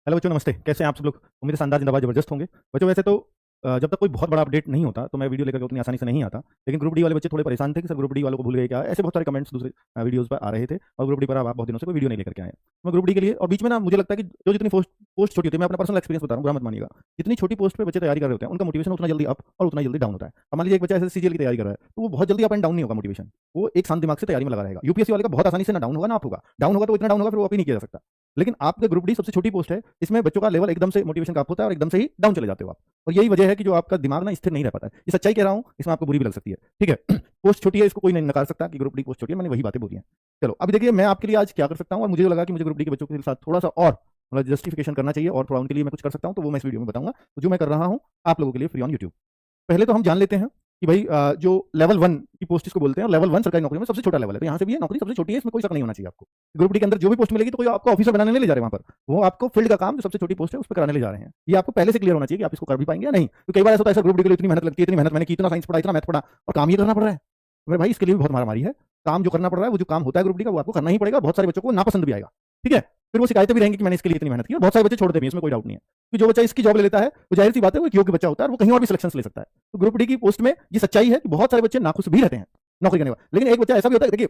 Hello बच्चों, नमस्ते। कैसे हैं आप सब लोग? उम्मीद है शानदार, जिंदाबाद, जबरदस्त होंगे। बच्चों वैसे तो जब तक कोई बहुत बड़ा अपडेट नहीं होता तो मैं वीडियो लेकर के उतनी आसानी से नहीं आता। लेकिन ग्रुप डी वाले बच्चे थोड़े परेशान थे कि सर ग्रुप डी वालों को भूल गए क्या? ऐसे बहुत सारे कमेंट्स दूसरे वीडियोस पर आ रहे थे और ग्रुप डी पर आप बहुत दिनों से कोई वीडियो नहीं लेकर के आए। मैं ग्रुप डी के लिए और बीच में ना मुझे लगता है कि जो जितनी पोस्ट पोस्ट छोटी होती है, मैं अपना पर्सनल एक्सपीरियंस बता रहा हूँ, बुरा मत मानिएगा। जितनी छोटी पोस्ट पे बच्चे तैयारी कर रहे होते हैं उनका मोटिवेशन उतना जल्दी अप और उतना जल्दी डाउन होता है। अब मान लीजिए एक बच्चा ऐसे सीजीएल की तैयारी कर रहा है तो वो बहुत जल्दी अप एंड डाउन नहीं होगा मोटिवेशन। वो एक शांत दिमाग से तैयारी में लगा रहेगा। यूपीएससी वाले का बहुत आसानी से ना डाउन होगा ना अप होगा। डाउन होगा तो इतना डाउन होगा फिर वो अप ही नहीं किया जा सकता। लेकिन आपका ग्रुप डी सबसे छोटी पोस्ट है, इसमें बच्चों का लेवल एकदम से मोटिवेशन का अप होता है और एकदम से ही डाउन चले जाते हो आप। और यही वजह है कि जो आपका दिमाग ना स्थिर नहीं रह पाता है। ये सच्चाई कह रहा हूं, इसमें आपको बुरी भी लग सकती है, ठीक है। पोस्ट छोटी है, इसको कोई नहीं नकार सकता कि ग्रुप डी पोस्ट छोटी है, मैंने वही बातें बोली हैं। चलो अभी देखिए मैं आपके लिए आज क्या कर सकता हूं, और मुझे लगा कि मुझे ग्रुप डी के बच्चों के साथ थोड़ा सा और मतलब जस्टिफिकेशन करना चाहिए और थोड़ा उनके लिए मैं कुछ कर सकता हूं, तो वो मैं इस वीडियो में बताऊंगा। तो जो मैं कर रहा हूं आप लोगों के लिए फ्री ऑन यूट्यूब। पहले तो हम जान लेते हैं कि भाई जो लेवल 1 की पोस्ट इसको बोलते हैं, लेवल 1 सरकारी नौकरी में सबसे छोटा लेवल है। तो यहाँ से भी ये नौकरी सबसे छोटी है, इसमें कोई शक नहीं होना चाहिए आपको। ग्रुप डी के अंदर जो भी पोस्ट मिलेगी तो कोई आपको ऑफिसर बनाने नहीं ले जा रहे वहां पर, वो आपको फील्ड का काम जो सबसे छोटी पोस्ट है उस पर कराने ले जा रहे हैं। ये आपको पहले से क्लियर होना चाहिए कि आप इसको कर भी पाएंगे या नहीं। तो कई बार ऐसा होता है सर ग्रुप डी के लिए इतनी मेहनत लगती है, इतनी मेहनत मैंने की, इतना साइंस पढ़ा, इतना मैथ पढ़ा और काम ये करना पड़ रहा है। मेरे भाई इसके लिए भी बहुत मारामारी है। काम जो करना पड़ रहा है, वो जो काम होता है ग्रुप डी का, वो आपको करना ही पड़ेगा। बहुत सारे बच्चों को नापसंद भी आएगा, ठीक है। फिर वो शिकायतें भी रहेंगी कि मैंने इसके लिए इतनी मेहनत की, और बहुत सारे बच्चे छोड़ते भी हैं, इसमें कोई डाउट नहीं है। कि जो बच्चा इसकी जॉब ले लेता है वो जाहिर सी बात है वो एक योग्य बच्चा होता है और वो कहीं और भी सिलेक्शन ले सकता है। तो ग्रुप डी की पोस्ट में ये सच्चाई है कि बहुत सारे बच्चे नाखुश भी रहते हैं नौकरी करने वाले। लेकिन एक बच्चा ऐसा भी होता है, देखिए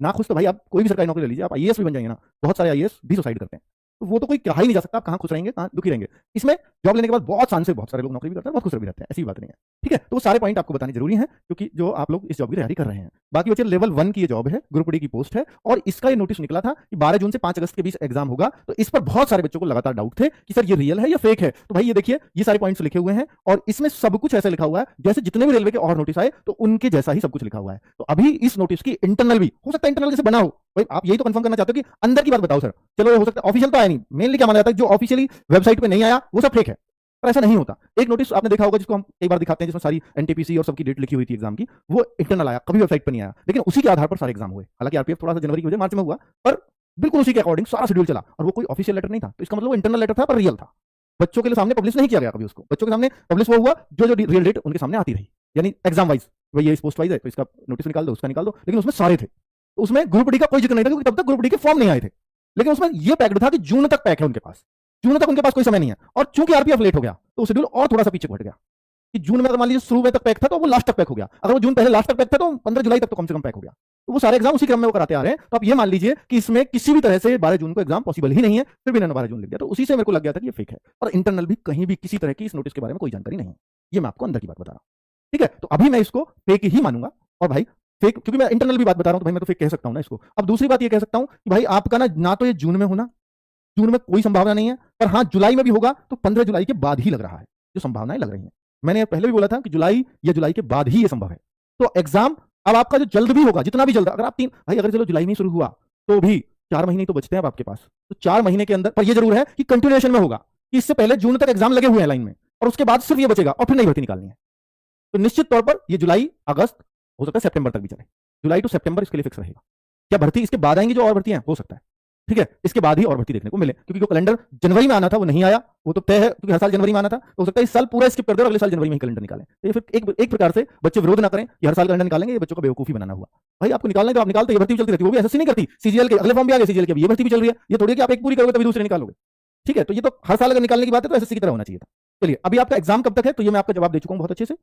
नाखुश तो भाई आप कोई भी सरकारी नौकरी ले लीजिए, आप आईएएस भी बन जाएंगे ना, बहुत सारे आईएएस भी सुसाइड करते हैं। तो वो तो कोई कहा ही नहीं जा सकता आप कहाँ खुश रहेंगे, कहाँ दुखी रहेंगे। इसमें जॉब लेने के बाद बहुत शान से बहुत सारे लोग नौकरी भी करते हैं, बहुत खुश भी रहते हैं, ऐसी बात नहीं है, ठीक है। तो वो सारे पॉइंट आपको बताने जरूरी है क्योंकि जो आप लोग इस जॉब की तैयारी कर रहे हैं। बाकी बच्चे लेवल 1 की ये जॉब है, ग्रुप डी की पोस्ट है, और इसका ये नोटिस निकला था कि 12 जून से 5 अगस्त के बीच एग्जाम होगा। तो इस पर बहुत सारे बच्चों को लगातार डाउट थे कि सर ये रियल है या फेक है। तो भाई ये देखिए ये सारे पॉइंट्स लिखे हुए हैं और इसमें सब कुछ ऐसे लिखा हुआ है जैसे जितने भी रेलवे के और नोटिस आए तो उनके जैसा ही सब कुछ लिखा हुआ है। तो अभी इस नोटिस की इंटरनल भी हो सकता है, इंटरनल जैसे बना हो। भाई आप यही तो कंफर्म करना चाहते हो कि अंदर की बात बताओ सर। चलो हो सकता है ऑफिशियल तो आया नहीं, मेनली क्या माना जाता है जो ऑफिशियली वेबसाइट पे नहीं आया वो सब फेक है, पर ऐसा नहीं होता। एक नोटिस आपने देखा होगा जिसको हम कई बार दिखाते हैं, जिसमें सारी एनटीपीसी और सबकी डेट लिखी हुई थी एग्जाम की, वो इंटरनल आया, कभी वेबसाइट पर नहीं आया, लेकिन उसी के आधार पर सारे एग्जाम हुए। हालांकि आरपीएफ थोड़ा सा जनवरी की वजह मार्च में हुआ, पर बिल्कुल उसी के अकॉर्डिंग सारा शेड्यूल चला, और वो कोई ऑफिशियल लेटर नहीं था। तो इसका मतलब वो इंटरनल लेटर था पर रियल था। बच्चों के सामने पब्लिश नहीं किया गया कभी उसको, बच्चों के सामने पब्लिश वो हुआ जो जो रियल डेट उनके सामने आती रही, यानी एग्जाम वाइज। भाई ये पोस्ट वाइज है तो इसका नोटिस निकाल दो, उसका निकाल दो, लेकिन उसमें सारे थे। तो उसमें ग्रुप डी का कोई जिक्र नहीं था क्योंकि तब तक ग्रुप डी के फॉर्म नहीं आए थे। लेकिन उसमें ये पैक्ड था कि जून तक पैक है उनके पास, जून तक उनके पास कोई समय नहीं है। और चूंकि आरपीएफ लेट हो गया तो शेड्यूल और थोड़ा सा पीछे हट गया कि जून में अगर मान लीजिए शुरू में तक पैक था तो वो लास्ट तक पैक हो गया, अगर वो जून पहले लास्ट तक पैक था तो 15 जुलाई तक तो कम से कम पैक हो गया। तो वो सारे एग्जाम उसी क्रम में वो कराते आ रहे हैं। तो आप ये मान लीजिए कि इसमें किसी भी तरह से 12 जून को एग्जाम पॉसिबल ही नहीं है, फिर भी इन्होंने 12 जून लिख दिया। तो उसी से मेरे को लग गया था कि ये फेक है, और इंटरनल भी कहीं भी किसी तरह की इस नोटिस के बारे में कोई जानकारी नहीं है। ये मैं आपको अंदर की बात बता रहा हूं, ठीक है। तो अभी मैं इसको फेक ही मानूंगा, और भाई फेक क्योंकि मैं इंटरनल भी बात बता रहा हूं तो भाई मैं तो फेक कह सकता हूं ना इसको। अब दूसरी बात ये कह सकता हूं कि भाई आपका ना तो ये जून में होना, जून में कोई संभावना नहीं है, पर हाँ जुलाई में भी होगा तो 15 जुलाई के बाद ही लग रहा है, जो संभावनाएं लग रही हैं। मैंने पहले भी बोला था कि जुलाई या जुलाई के बाद ही ये संभव है। तो एग्जाम अब आपका जो जल्द भी होगा, जितना भी जल्द, अगर आप अगर चलो जुलाई में शुरू हुआ तो भी 4 महीने तो बचते हैं अब आपके पास। तो 4 महीने के अंदर, पर ये जरूर है कि कंटिन्यूएशन में होगा, कि इससे पहले जून तक एग्जाम लगे हुए हैं लाइन में, और उसके बाद सिर्फ ये बचेगा और फिर नई भर्ती निकालनी है। तो निश्चित तौर पर ये जुलाई अगस्त हो सकता है सितंबर तक भी चले, जुलाई टू सितंबर इसके लिए फिक्स रहेगा। क्या भर्ती इसके बाद आएंगी जो और भर्तियां हो सकता है, ठीक है, इसके बाद ही और भर्ती देखने को मिले, क्योंकि जो कैलेंडर जनवरी में आना था वो नहीं आया, वो तो तय है क्योंकि हर साल जनवरी में आना था। तो हो सकता है इस साल पूरा स्किप कर दे और अगले साल जनवरी में ही कैलेंडर निकालें। तो ये फिर एक प्रकार से बच्चे विरोध ना करें कि हर साल कैलेंडर निकालेंगे, ये बच्चों का बेवकूफी बनाना हुआ। भाई आपको निकालना है तो आप निकालते, ये भर्ती चलती रहती है, वो भी ऐसे नहीं करती। सीजीएल के अगले फॉर्म भी आ गए, सीजीएल की ये भर्ती भी चल रही है, ये थोड़ी कि आप एक पूरी करोगे तभी दूसरे निकालोगे, ठीक है। तो ये तो हर साल अगर निकालने की बात है तो एसएससी की तरह होना चाहिए था। चलिए अभी आपका एग्जाम कब तक है, तो ये मैं आपका जवाब दे चुका हूं बहुत अच्छे से।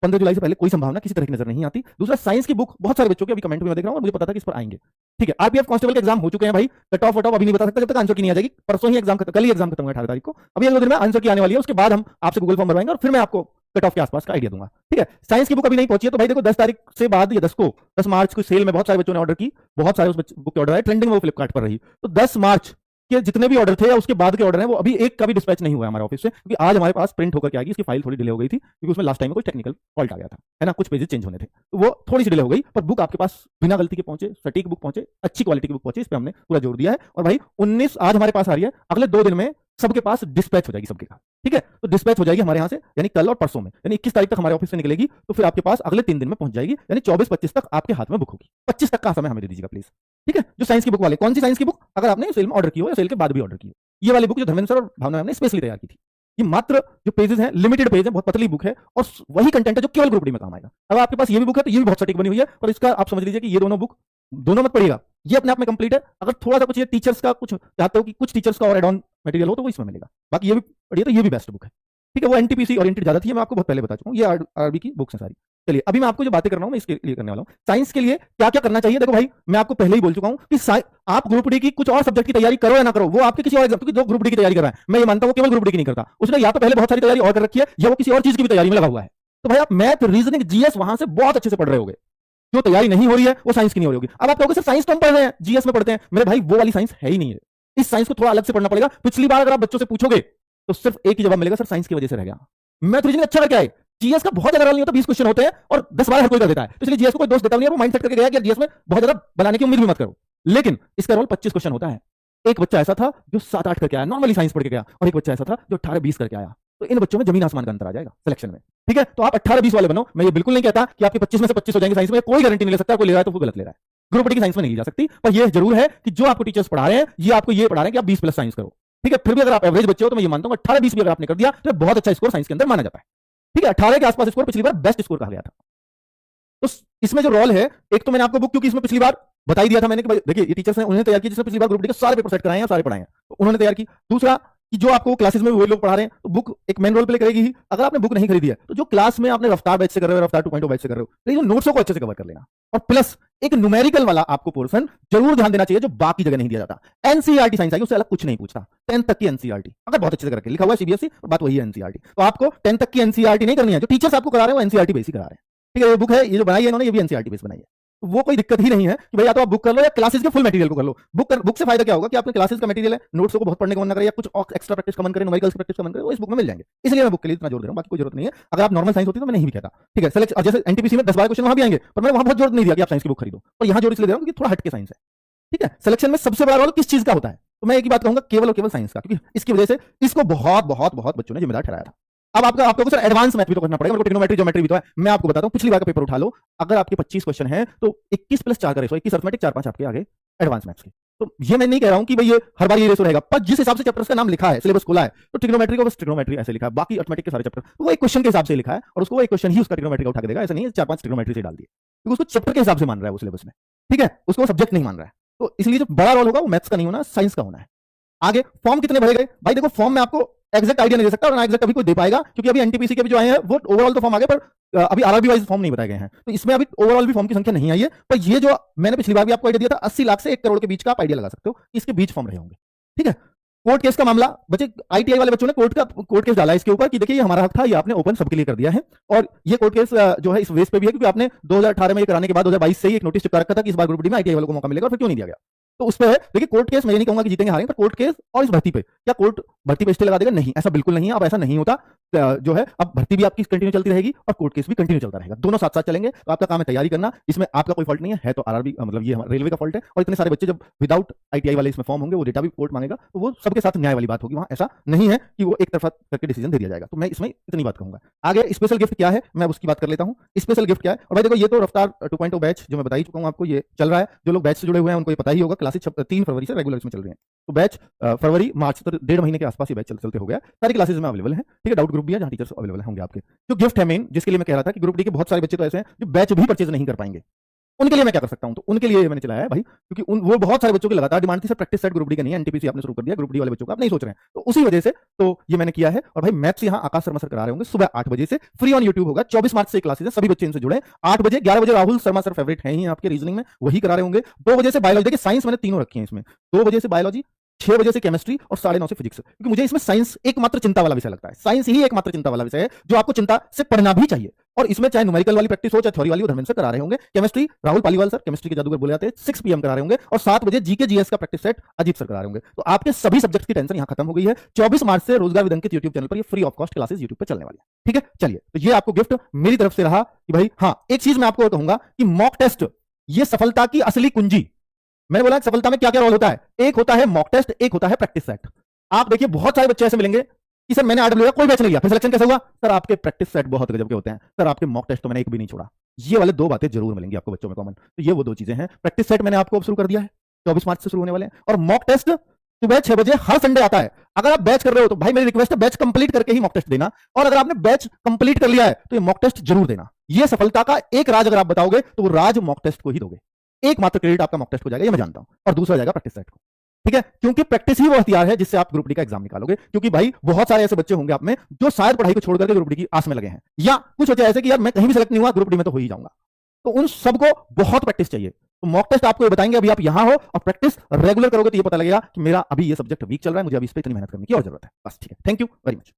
15 जुलाई से पहले कोई संभावना किसी तरह की नजर नहीं आती। दूसरा, साइंस की बुक बहुत सारे बच्चों के अभी कमेंट में मैं देख रहा हूं और मुझे पता था कि इस पर आएंगे, ठीक है। आरपीएफ कांस्टेबल के एग्जाम हो चुके हैं भाई, कट ऑफ अभी नहीं बता सकता जब तक आंसर की नहीं आ जाएगी। परसों ही एग्जाम खत्म, कल ही एग्जाम खत्म हुआ 18 तारीख को। अभी अगले दिन में आंसर की आने वाली है, उसके बाद हम आपसे गूगल फॉर्म भरवाएंगे और फिर मैं आपको कट ऑफ के आसपास का आइडिया दूंगा, ठीक है। साइंस की बुक अभी नहीं पहुंची है तो भाई देखो 10 तारीख से बाद या 10 मार्च को सेल में बहुत सारे बच्चों ने ऑर्डर की, बहुत सारे उस बुक के ऑर्डर आए, ट्रेंडिंग में वो फ्लिपकार्ट पर रही। तो 10 मार्च के जितने भी ऑर्डर थे या उसके बाद के ऑर्डर हैं वो अभी एक का भी डिस्पैच नहीं हुआ हमारे ऑफिस से, क्योंकि आज हमारे पास प्रिंट होकर के आ गई। इसकी फाइल थोड़ी डिले हो गई थी क्योंकि उसमें लास्ट टाइम में कोई टेक्निकल फॉल्ट आ गया था, है ना, कुछ पेजेस चेंज होने थे, तो वो थोड़ी सी डिले हो गई। पर बुक आपके पास बिना गलती के पहुंचे, सटीक बुक पहुंचे, अच्छी क्वालिटी की बुक पहुंचे, इस पर हमने पूरा जोर दिया है। और भाई 19 आज हमारे पास आ रही है, अगले 2 दिन में सबके पास डिस्पैच हो जाएगी सबके का, ठीक है। तो डिस्पैच हो जाएगी हमारे यहाँ से, यानी कल और परसों में, यानी 21 तारीख तक हमारे ऑफिस से निकलेगी, तो फिर आपके पास अगले 3 दिन में पहुंच जाएगी, यानी 24-25 तक आपके हाथ में बुक होगी। 25 तक का समय हमें दे दीजिएगा प्लीज, ठीक है। जो साइंस की बुक वाले, कौन सी साइंस की बुक, अगर आपने सेल में ऑर्डर की हो या सेल के बाद भी ऑर्डर की हो, ये वाली बुक जो धर्मेंद्र सर और भावना मैम ने स्पेशली तैयार की थी, ये मात्र जो पेजेस हैं लिमिटेड पेज है, बहुत पतली बुक है और वही कंटेंट है जो केवल ग्रुप डी में काम आएगा। अगर आपके पास ये भी बुक है तो ये भी बहुत सटीक बनी हुई है, और इसका आप समझ लीजिए कि ये दोनों बुक दोनों मत पढ़िएगा, ये अपने आप में कंप्लीट है। अगर थोड़ा सा कुछ ये टीचर्स का कुछ चाहते हो कि कुछ टीचर्स का और एड ऑन मटेरियल हो तो वो इसमें मिलेगा। बाकी ये भी पढ़िए, तो ये भी बेस्ट बुक है, ठीक है। वो एनटीपीसी ओरिएंटेड ज्यादा थी, मैं आपको बहुत पहले बता चुका हूँ, ये आरबी की बुक्स हैं सारी। चलिए अभी मैं आपको जो बातें कर रहा हूँ मैं इसके लिए करने वाला हूँ। साइंस के लिए क्या क्या करना चाहिए, देखो भाई मैं आपको पहले ही बोल चुका हूँ कि आप ग्रुप डी की कुछ और सब्जेक्ट की तैयारी करो या ना करो, वो आपके किसी और एग्जाम, क्योंकि जो ग्रुप डी की तैयारी कर रहा है, मैं ये मानता हूँ केवल ग्रुप डी की नहीं करता, उसने या तो पहले बहुत सारी तैयारी और कर रखी है या वो किसी और चीज की भी तैयारी में लगा हुआ है। तो भाई आप मैथ, रीजनिंग, जीएस वहां से बहुत अच्छे से पढ़ रहे होगे, जो तैयारी नहीं हो रही है वो साइंस की नहीं हो रही होगी। अब आप कहोगे सर साइंस तो हम पढ़ रहे हैं, जीएस में पढ़ते हैं, मेरे भाई वो वाली साइंस है ही नहीं है, इस साइंस को थोड़ा अलग से पढ़ना पड़ेगा। पिछली बार अगर आप बच्चों से पूछोगे तो सिर्फ एक ही जवाब मिलेगा, सर साइंस की वजह से रह गया। मैथ रीजनिंग अच्छा करके आए, जीएस का बहुत ज्यादा नहीं होता, 20 क्वेश्चन होते हैं और 10-12 हर कोई कर देता है, तो इसलिए जीएस को कोई दोस्त देता नहीं है, वो माइंड सेट करके गया कि जीएस में बहुत ज्यादा बनाने की उम्मीद भी मत करो। लेकिन इसका रोल 25 क्वेश्चन होता है। एक बच्चा ऐसा था जो 7-8 करके आया, नॉर्मली साइंस पढ़ के गया, और एक बच्चा ऐसा था जो 18-20 करके आया। तो इन बच्चों में जमीन आसमान का अंतर आ जाएगा सिलेक्शन में, ठीक है। तो आप 18-20 वाले बनो। मैं ये बिल्कुल नहीं कहता कि आपके 25 में से 25 हो जाएंगे साइंस में, कोई गारंटी नहीं ले सकता, कोई ले रहा है तो वो गलत ले रहा है। ग्रुप डी की साइंस में नहीं जा सकती, पर यह जरूर है कि जो आपको टीचर्स पढ़ा रहे हैं ये आपको ये पढ़ा रहे हैं कि आप 20 प्लस साइंस करो, ठीक है। फिर भी अगर आप एवरेज बच्चे हो तो मैं ये मानता हूं 18-20 भी अगर आपने कर दिया तो बहुत अच्छा स्कोर साइंस के अंदर माना जाता है, ठीक है। 18 के आसपास स्कोर पिछली बार बेस्ट स्कोर कहा गया था। तो इसमें जो रोल है, एक तो मैंने आपको बुक, क्योंकि इसमें पिछली बार बता ही दिया था मैंने कि देखिए ये टीचर्स ने उन्होंने तैयार की जिसने पिछली बार ग्रुप डी के सारे पेपर सेट कराए हैं, सारे पढ़ाए हैं, तो उन्होंने तैयार की। दूसरा कि जो आपको क्लासेस में वो लोग पढ़ा रहे हैं, तो बुक एक मेन रोल प्ले करेगी ही। अगर आपने बुक नहीं खरीदी है तो जो क्लास में आपने रफ्तार बैच से कर रहे हो, रफ्तार 2.0 बैच से कर रहे हो, तो ये नोट्सों को अच्छे से कवर कर लेना। और प्लस एक न्यूमेरिकल वाला आपको पोर्शन जरूर ध्यान देना चाहिए जो बाकी जगह नहीं दिया जाता। एनसीईआरटी साइंस आई उससे अलग कुछ नहीं पूछता, 10th तक की एनसीईआरटी अगर बहुत अच्छे से करके लिखा हुआ है सीबीएसई, बात वही है एनसीईआरटी। तो आपको 10th तक की एनसीईआरटी नहीं करनी है, जो टीचर्स आपको करा रहे हैं वो एनसीईआरटी बेस ही करा रहे हैं, ठीक है। ये बुक है, ये जो बनाई है इन्होंने, ये भी एनसीईआरटी बेस बनाई है, तो वो कोई दिक्कत ही नहीं है कि भाई या तो आप बुक कर लो या क्लासेस के फुल मटेरियल को कर लो। बुक से फायदा क्या होगा कि आपके क्लासेस का मटेरियल है, नोट्स को बहुत पढ़ने का मन ना करे या कुछ और एक्स्ट्रा प्रैक्टिस का मन करे, न्यूमेरिकल्स की प्रैक्टिस का मन करे, वो इस बुक में मिल जाएंगे। इसलिए मैं बुक के लिए इतना जोर दे रहा हूं, बाकी कोई जरूरत नहीं है। अगर आप नॉर्मल साइंस होती तो मैं नहीं भी कहता, ठीक है। सेलेक्ट जैसे एनटीपीसी में 10-12 क्वेश्चन वहां भी आएंगे, पर मैंने वहां बहुत जोर नहीं दिया कि आप साइंस की बुक खरीदो, और यहां जोर इसलिए दे रहा हूं क्योंकि थोड़ा हटके साइंस है, ठीक है। सिलेक्शन में सबसे बड़ा रोल किस चीज का होता है, तो मैं एक ही बात कहूंगा, केवल और केवल साइंस का, क्योंकि इसकी वजह से इसको बहुत बहुत बहुत बच्चों ने जिम्मेदार ठहराया था। अब आपको सर एडवांस मैथ भी तो करना पड़ेगा, मेरे को ट्रिग्नोमेट्री ज्योमेट्री भी तो है। मैं आपको बताता हूं, पिछली बार का पेपर उठा लो, अगर आपके 25 क्वेश्चन है तो 21 + 4 का रेशो, 21 अर्थमेटिक, 4-5 आपके आगे एडवांस मैथ्स के। तो ये मैं नहीं कह रहा हूं कि भाई ये हर बार ये रेशो रहेगा, पर जिस हिसाब से चैप्टर्स का नाम लिखा है, सिलेबस खोला है, तो ट्रिग्नोमेट्री को बस ट्रिग्नोमेट्री ऐसे लिखा है, बाकी अर्थमेटिक के सारे चैप्टर तो वो एक क्वेश्चन के हिसाब से लिखा है, और उसको वो एक क्वेश्चन ही उसका ट्रिग्नोमेट्री का उठा के देगा, ऐसा नहीं है 4-5 ट्रिग्नोमेट्री से डाल दिए, क्योंकि उसको चैप्टर के हिसाब से मान रहा है वो सिलेबस में, ठीक है। उसको सब्जेक्ट नहीं मान रहा है, तो इसलिए जो बड़ा रोल होगा वो मैथ्स का नहीं होना, साइंस का होना है। आगे फॉर्म कितने भरे गए, भाई देखो फॉर्म में आपको एग्जैक्ट आइडिया नहीं दे सकता, और ना एग्जैक्ट अभी कोई दे पाएगा, क्योंकि अभी एनटीपीसी के भी जो आए हैं वो ओवरऑल तो फॉर्म आ गए, पर अभी आरआरबी वाइज फॉर्म नहीं बताए गए हैं, तो इसमें अभी ओवरऑल भी फॉर्म की संख्या नहीं आई है। पर ये जो मैंने पिछली बार भी आपको आइडिया दिया था 80 लाख से 1 करोड़ के बीच का आप आइडिया लगा सकते हो, इसके बीच फॉर्म रहे होंगे, ठीक है। कोर्ट केस का मामला, बच्चे आईटीआई वाले बच्चों ने कोर्ट केस डाला है इसके ऊपर कि देखिए ये हमारा हक था, ये आपने ओपन सबके लिए कर दिया है, और ये कोर्ट केस जो है इस वेस पे भी है क्योंकि आपने 2018 में ये कराने के बाद 2022 से ही एक नोटिस चिपका रखा था कि इस बार ग्रुप डी में आईटीआई वालों को मौका मिलेगा, और फिर क्यों नहीं दिया गया, तो उस पर है। देखिए कोर्ट केस मैं ये नहीं कहूंगा कि जीतेंगे हारेंगे, पर कोर्ट केस और इस भर्ती पे, क्या कोर्ट भर्ती पे स्टे लगा देगा, नहीं, ऐसा बिल्कुल नहीं है। अब ऐसा नहीं होता, जो है अब भर्ती भी आपकी कंटिन्यू चलती रहेगी और कोर्ट केस भी कंटिन्यू चलता रहेगा, दोनों साथ साथ चलेंगे। तो आपका काम है तैयारी करना, इसमें आपका कोई फॉल्ट नहीं है तो आरआरबी मतलब ये रेलवे का फॉल्ट है। और इतने सारे बच्चे जब विदाउट आईटीआई वाले इसमें फॉर्म होंगे, वो डेटा भी कोर्ट मांगेगा, तो वो सबके साथ न्याय वाली बात होगी, वहां ऐसा नहीं है कि वो एक तरफा करके डिसीजन दे दिया जाएगा। तो मैं इसमें इतनी बात कहूंगा। आगे स्पेशल गिफ्ट क्या है, मैं उसकी बात कर लेता हूं। स्पेशल गिफ्ट क्या है, और भाई देखो ये तो रफ्तार 2.0 बैच जो मैं बता ही चुका हूं आपको, ये चल रहा है। जो लोग बैच से जुड़े हुए हैं उनको ये पता ही होगा, क्लासेस 3 फरवरी से रेगुलर इसमें चल रही हैं, तो बैच फरवरी मार्च तक 1.5 महीने के आसपास ये बैच चलते हो गया, सारी क्लासेस में अवेलेबल है, ठीक है। डाउट ग्रुप भी है जहां टीचर्स अवेलेबल होंगे आपके। जो गिफ्ट है मेन, जिसके लिए मैं कह रहा था कि ग्रुप डी के बहुत सारे बच्चे तो ऐसे हैं जो बैच भी परचेज नहीं कर पाएंगे, उनके लिए मैं क्या कर सकता हूं, तो उनके लिए मैंने चलाया है भाई, क्योंकि वो बहुत सारे बच्चों की लगातार डिमांड थी, sir practice set group D का नहीं है, एनटीपीसी आपने शुरू कर दिया, ग्रुप डी वाले बच्चों का आप नहीं सोच रहे हैं, तो उसी वजह से तो ये मैंने किया है। और भाई मैथ्स यहाँ आकाश शर्मा सर करा रहे होंगे सुबह 8 बजे से, फ्री ऑन यूट्यूब होगा। 24 मार्च से क्लासेस है, सभी बच्चे इनसे जुड़े। 8 बजे 11 बजे राहुल शर्मा सर फेवरेट हैं ही आपके रीजनिंग में, वही करा रहे होंगे। 2 बजे से बायोलॉजी, देखिए साइंस मैंने तीनों रखी है इसमें, 2 बजे से बायोलॉजी, 6 बजे से केमिस्ट्री और 9:30 से फिजिक्स, क्योंकि मुझे इसमें साइंस एकमात्र चिंता वाला विषय लगता है। साइंस ही एकमात्र चिंता वाला विषय है जो आपको चिंता से पढ़ना भी चाहिए, और इसमें चाहे न्यूमेरिकल वाली प्रैक्टिस हो चाहे थ्योरी वाली, वो धर्मेंद्र सर करा रहे होंगे। Chemistry Rahul Paliwal sir, chemistry के जादूगर बोले जाते हैं, 6 PM करा रहे होंगे, और 7 बजे जीके जीएस का प्रैक्टिस सेट अजीत सर करा रहे होंगे। तो आपके सभी सब्जेक्ट की टेंशन यहां खत्म हो गई है। 24 मार्च से रोजगार विदंकित यूट्यूब चैनल पर ये free of cost classes YouTube पर चलने वाली है, ठीक है। चलिए, तो ये आपको गिफ्ट मेरी तरफ से रहा कि भाई हाँ, एक चीज मैं आपको कहूंगा कि मॉक टेस्ट ये सफलता की असली कुंजी। मैंने बोला सफलता में क्या क्या रोल होता है, एक होता है मॉक टेस्ट, एक होता है प्रैक्टिस सेट। आप देखिए बहुत सारे बच्चे ऐसे मिलेंगे कि सर मैंने आरडब्ल्यू कोई बैच नहीं लिया, फिर सिलेक्शन कैसे हुआ, सर आपके प्रैक्टिस सेट बहुत गजब के होते हैं, सर आपके मॉक टेस्ट तो मैंने एक भी नहीं छोड़ा। ये वाले 2 बातें जरूर मिलेंगी आपको बच्चों में कॉमन, तो ये वो 2 चीजें हैं। प्रैक्टिस सेट मैंने आपको अब शुरू कर दिया है, 24 मार्च से शुरू होने वाले हैं, और मॉक टेस्ट सुबह 6 बजे हर संडे आता है। अगर आप बैच कर रहे हो तो भाई मेरी रिक्वेस्ट है बैच कंप्लीट करके ही मॉक टेस्ट देना, और अगर आपने बैच कंप्लीट कर लिया है तो ये मॉक टेस्ट जरूर देना। ये सफलता का एक राज अगर आप बताओगे तो वो राज मॉक टेस्ट को ही दोगे। एकमात्र क्रेडिट आपका मॉक टेस्ट हो जाएगा, ये मैं जानता हूं, और दूसरा जाएगा प्रैक्टिस सेट को। ठीक है, क्योंकि प्रैक्टिस ही वो हथियार है जिससे आप ग्रुप डी का एग्जाम निकालोगे। क्योंकि भाई बहुत सारे ऐसे बच्चे होंगे आप में जो शायद पढ़ाई को छोड़ करके ग्रुप डी की आस में लगे हैं, या कुछ बच्चे ऐसे कि यार मैं कहीं भी सेलेक्ट नहीं हुआ, ग्रुप डी में तो हो ही जाऊंगा। तो उन सबको बहुत प्रैक्टिस चाहिए। तो मॉक टेस्ट आपको ये बताएंगे, अभी आप यहां हो और प्रैक्टिस रेगुलर करोगे तो ये पता लगेगा कि मेरा अभी ये सब्जेक्ट वीक चल रहा है, मुझे अभी इस पर इतनी मेहनत करने की और जरूरत है। बस ठीक है, थैंक यू वेरी मच।